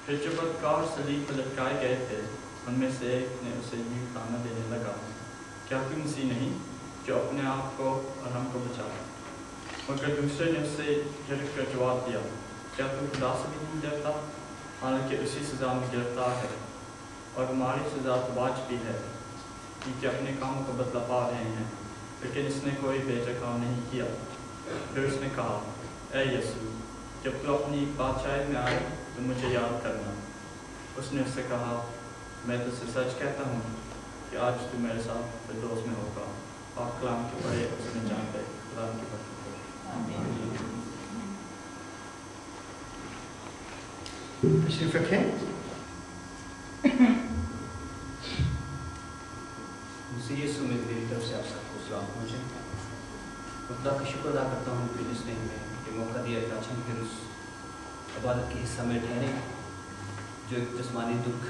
फिर जो बदकार सलीब पर लटकाए गए थे उनमें से एक ने उसे यूं ताना देने लगा, क्या तू मसीह नहीं जो अपने आप को और हमको बचाए? मगर दूसरे ने उसे झिड़क कर जवाब दिया, क्या तू खुदा से भी नहीं डरता, हालांकि उसी सज़ा में गिरफ्तार है और हमारी सज़ा तो वाजिब है क्योंकि अपने कामों को बदला पा रहे हैं, लेकिन इसने कोई बेजा काम नहीं किया। फिर उसने कहा, ऐ यीशु, जब तू अपनी बादशाही में आए तो मुझे याद करना। उसने उससे कहा, मैं तुझसे सच कहता हूँ कि आज तू मेरे साथ फिरदौस में होगा। पाक कलाम के पढ़े उसने जान गए। कलाम की बरकत तशरीफ रखें। मसीह यीशु में मेरी तरफ से आप सबको सलाम पहुँचे। खुदा का शुक्र अदा करता हूँ कि जिसने हमें ये मौका दिया कि आज हम फिर उस इबादत के हिस्सा में ठहरे जो एक जिस्मानी दुख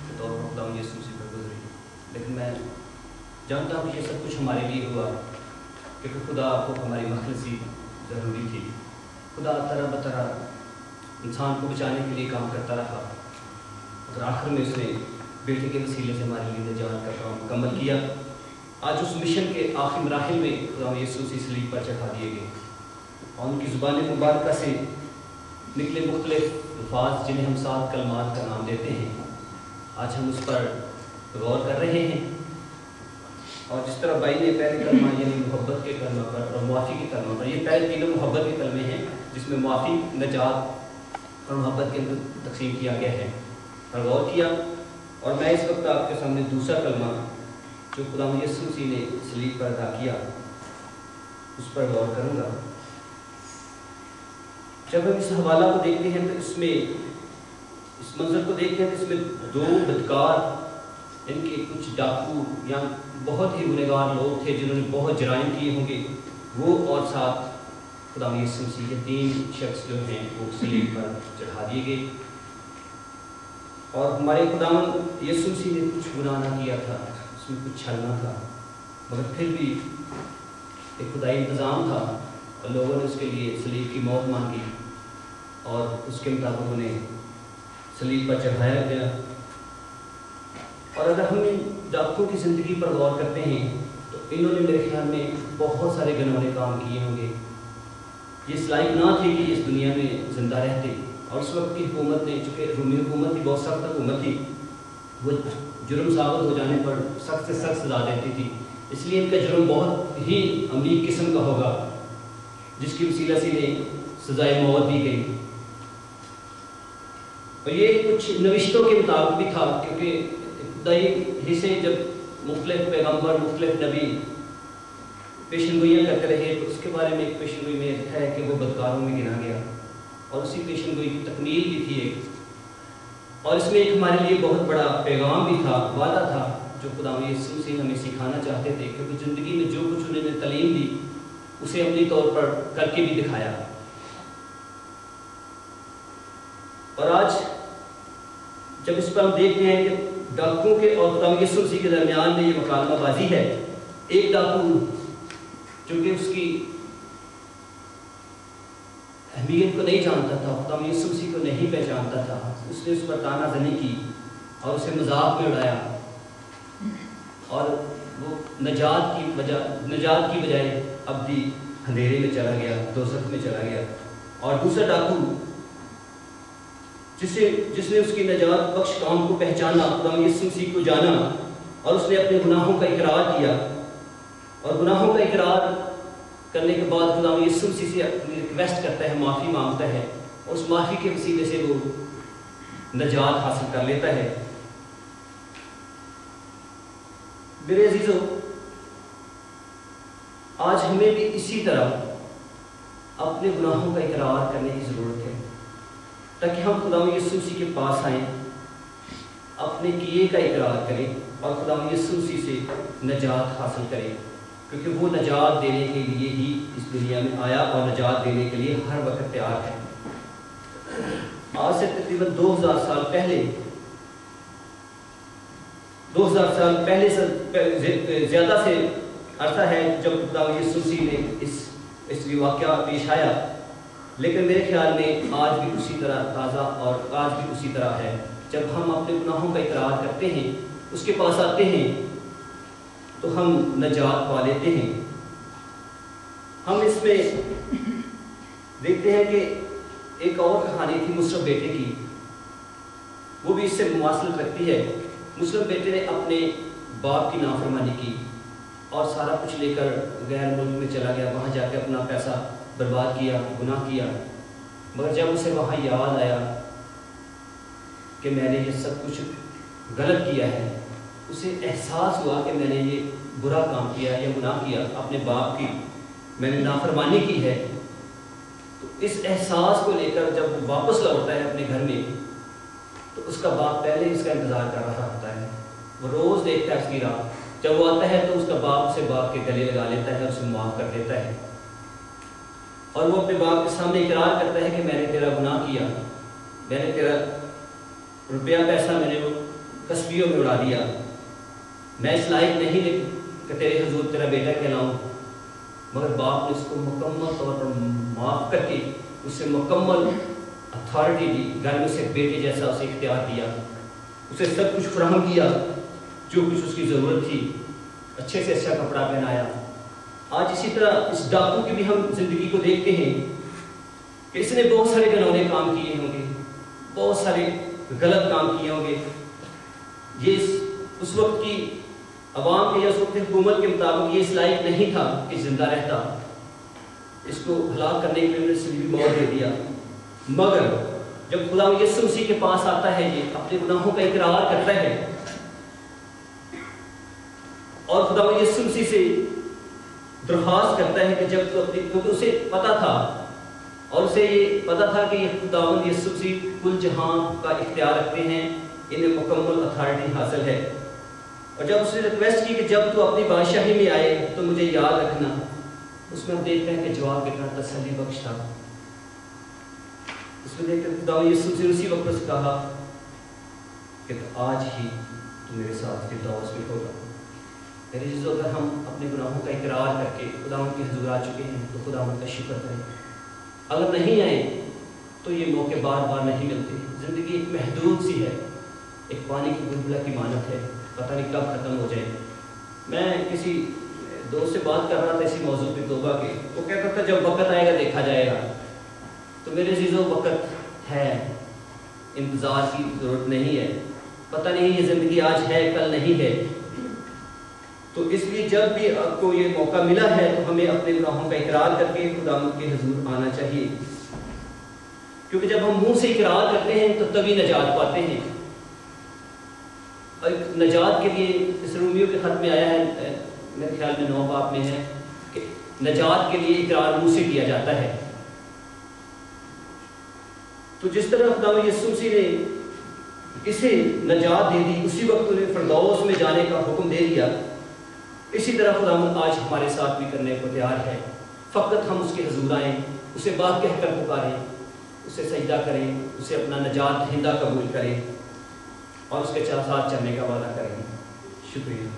के तौर पर खुदा यीशु मसीह पर गुजरी। लेकिन मैं जानता हूँ कि ये सब कुछ हमारे लिए हुआ क्योंकि खुदा को हमारी मखलसी ज़रूरी थी। खुदा तरह बतरह इंसान को बचाने के लिए काम करता रहा और आखिर में उसने बेटे के वसीले से हमारे लिए निजात का काम मुकम्मल किया। आज उस मिशन के आखिरी मराहिल में खुदा यीशु मसीह सलीब पर चढ़ा दिए गए और उनकी ज़ुबान मुबारक से निकले मुख्तलिफ अल्फाज जिन्हें हम 7 कलमात का नाम देते हैं। आज हम उस पर गौर कर रहे हैं और जिस तरह भाई ने पहले कलमा यानी मोहब्बत के कलमा पर और मुआफ़ी के कलमा पर, ये पहले तीनों मोहब्बत के कलमे हैं जिसमें मुआफ़ी, नजात और मोहब्बत के अंदर तकसीम किया गया है, पर गौर किया। और मैं इस वक्त आपके सामने दूसरा कलमा जो खुदा यीशु मसीह ने सलीब पर अदा किया उस पर गौर करूँगा। जब हम इस हवाला को देखते हैं तो इसमें इस मंजर को देखते हैं तो इसमें 2 बदकार, इनके कुछ डाकू या बहुत ही गुनहगार लोग थे जिन्होंने बहुत जराइम किए होंगे, वो और साथ खुदा यीशु मसीह के 3 शख्स जो हैं वो सलीब पर चढ़ा दिए गए। और हमारे खुदा यीशु मसीह ने कुछ गुनाह ना किया था, उसमें कुछ छलना था, मगर फिर भी एक खुदाई इंतज़ाम था और लोगों ने उसके लिए सलीब की मौत मांगी और उसके मुताबिक उन्हें सलीब पर चढ़ाया गया। और अगर हम इन डाकुओं की ज़िंदगी पर गौर करते हैं तो इन्होंने मेरे ख्याल में बहुत सारे घिनौने काम किए होंगे। ये इस लायक ना थे कि इस दुनिया में ज़िंदा रहते। और उस वक्त की हुकूमत ने, चूँकि रोमी हुकूमत थी, बहुत सख्त हुकूमत थी, वो जुर्म साबित हो जाने पर सख्त से सख्त सजा देती थी। इसलिए इनका जुर्म बहुत ही अमीर किस्म का होगा जिसकी वसीला से इन्हें सजाए मौत दी गई। और ये कुछ नविश्तों के मुताबिक भी था क्योंकि खुदाई से जब मुख्तलिफ पैगम्बर, मुख्तलिफ नबी पेशनगोइयाँ करते रहे तो उसके बारे में एक पेशनगोई में लिखा है कि वो बदकारों में गिना गया और उसी पेशनगोई की तकमील भी थी एक। और इसमें एक हमारे लिए बहुत बड़ा पैगाम भी था, वादा था जो खुदा यीशु मसीह हमें सिखाना चाहते थे, क्योंकि ज़िंदगी में जो कुछ उन्होंने तालीम दी उसे अमली तौर पर करके भी दिखाया। और आज जब इस पर हम देखते हैं कि डाकुओं के और खुदा यीशु मसीह के दरमियान में ये मुकालमाबाजी है। एक डाकू जो कि उसकी अहमियत को नहीं जानता था, खुदा यीशु मसीह को नहीं पहचानता था, उसने उस पर तानाज़नी की और उसे मजाक में उड़ाया और वो नजात की बजाय अब्दी अंधेरे में चला गया, दोज़ख में चला गया। और दूसरा डाकू जिसने उसकी नजात बख्श काम को पहचाना, खुदा यीशु मसीह को जाना और उसने अपने गुनाहों का इकरार किया और गुनाहों का इकरार करने के बाद खुदा यीशु मसीह से रिक्वेस्ट करता है, माफ़ी मांगता है और उस माफ़ी के वसीले से वो नजात हासिल कर लेता है। मेरे अजीजों, आज हमें भी इसी तरह अपने गुनाहों का इकरार करने की ज़रूरत है ताकि हम खुदा यीशु मसीह के पास आएँ, अपने किए का इकरार करें और खुदा यीशु मसीह से नजात हासिल करें, क्योंकि वो नजात देने के लिए ही इस दुनिया में आया और नजात देने के लिए हर वक्त तैयार है। आज से तकरीबन 2000 साल पहले से ज़्यादा से अर्सा है जब खुदा यीशु मसीह ने इस वाक़या पेश आया لیکن میرے خیال میں آج بھی اسی طرح تازہ اور آج بھی اسی طرح ہے۔ جب ہم اپنے گناہوں کا اقرار کرتے ہیں، اس کے پاس آتے ہیں تو ہم نجات پا لیتے ہیں۔ ہم اس میں دیکھتے ہیں کہ ایک اور کہانی تھی مسلم بیٹے کی، وہ بھی اس سے مماثلت رکھتی ہے۔ مسلم بیٹے نے اپنے باپ کی نافرمانی کی اور سارا کچھ لے کر غیر ملک میں چلا گیا، وہاں جا کے اپنا پیسہ برباد کیا، گناہ کیا۔ مگر جب اسے وہاں یاد آیا کہ میں نے یہ سب کچھ غلط کیا ہے، اسے احساس ہوا کہ میں نے یہ برا کام کیا یا گناہ کیا، اپنے باپ کی میں نے نافرمانی کی ہے۔ تو اس احساس کو لے کر جب وہ واپس لوٹتا ہے اپنے گھر میں، تو اس کا باپ پہلے اس کا انتظار کر رہا ہوتا ہے۔ وہ روز دیکھتا ہے اس کی راہ، جب وہ آتا ہے تو اس کا باپ اسے باپ کے گلے لگا لیتا ہے، اسے معاف کر دیتا ہے، اور وہ اپنے باپ کے سامنے اقرار کرتا ہے کہ میں نے تیرا گناہ کیا، میں نے تیرا روپیہ پیسہ میں نے وہ کسبیوں میں اڑا دیا، میں اس لائق نہیں کہ تیرے حضور تیرا بیٹا کہلاؤں۔ مگر باپ نے اس کو مکمل طور پر معاف کر کے اسے مکمل اتھارٹی دی، گھر میں سے بیٹے جیسا اسے اختیار دیا، اسے سب کچھ فراہم کیا جو کچھ اس کی ضرورت تھی، اچھے سے اچھا کپڑا پہنایا۔ آج اسی طرح اس ڈاکو کی بھی ہم زندگی کو دیکھتے ہیں کہ اس نے بہت سارے گنونے کام کیے ہوں گے، بہت سارے غلط کام کیے ہوں گے۔ یہ اس وقت کی عوام کے یا اس وقت کی حکومت کے مطابق یہ اس لائق نہیں تھا کہ زندہ رہتا، اس کو ہلاک کرنے کے لیے انہوں نے صلیبی موت دے دیا۔ مگر جب خدا یسوع مسیح کے پاس آتا ہے، یہ اپنے گناہوں کا اقرار کرتا ہے اور خدا یسوع مسیح سے درخواست کرتا ہے کہ جب تو اپنی، کیونکہ اسے پتا تھا اور اسے یہ پتا تھا کہ یہ خداوند یسوع مسیح کل جہاں کا اختیار رکھتے ہیں، انہیں مکمل اتھارٹی حاصل ہے، اور جب اس نے ریکویسٹ کی کہ جب تو اپنی بادشاہی میں آئے تو مجھے یاد رکھنا، اس میں ہم دیکھتے ہیں کہ جواب کتنا تسلی بخش تھا۔ اس میں دیکھ کر خداوند یسوع مسیح اسی وقت سے کہا کہ آج ہی تو میرے ساتھ فردوس میں ہوگا۔ میرے عزیزو، اگر ہم اپنے گناہوں کا اقرار کر کے خداوند کے حضور آ چکے ہیں تو خداوند کا شکر کریں، اگر نہیں آئے تو یہ موقع بار بار نہیں ملتے۔ زندگی ایک محدود سی ہے، ایک پانی کی بلبلہ کی مانت ہے، پتہ نہیں کب ختم ہو جائے۔ میں کسی دوست سے بات کر رہا تھا اسی موضوع پہ توبہ کے، وہ کہتا تھا جب وقت آئے گا دیکھا جائے گا۔ تو میرے عزیزو، وقت ہے، انتظار کی ضرورت نہیں ہے، پتہ نہیں یہ زندگی آج ہے کل نہیں ہے۔ تو اس لیے جب بھی آپ کو یہ موقع ملا ہے تو ہمیں اپنے گناہوں کا اقرار کر کے خداوند کے حضور آنا چاہیے، کیونکہ جب ہم منہ سے اقرار کرتے ہیں تو تبھی نجات پاتے ہیں۔ اور نجات کے لیے اس رومیو کے خط میں آیا ہے، میرے خیال میں 9 باب میں ہے کہ نجات کے لیے اقرار منہ سے کیا جاتا ہے۔ تو جس طرح خداوند یسوع مسیح نے اسے نجات دے دی، اسی وقت انہیں فردوس میں جانے کا حکم دے دیا، اسی طرح خداوند آج ہمارے ساتھ بھی کرنے کو تیار ہے۔ فقط ہم اس کے حضور آئیں، اسے بات کہہ کر پکاریں، اسے سجدہ کریں، اسے اپنا نجات دہندہ قبول کریں اور اس کے ساتھ چلنے کا وعدہ کریں۔ شکریہ۔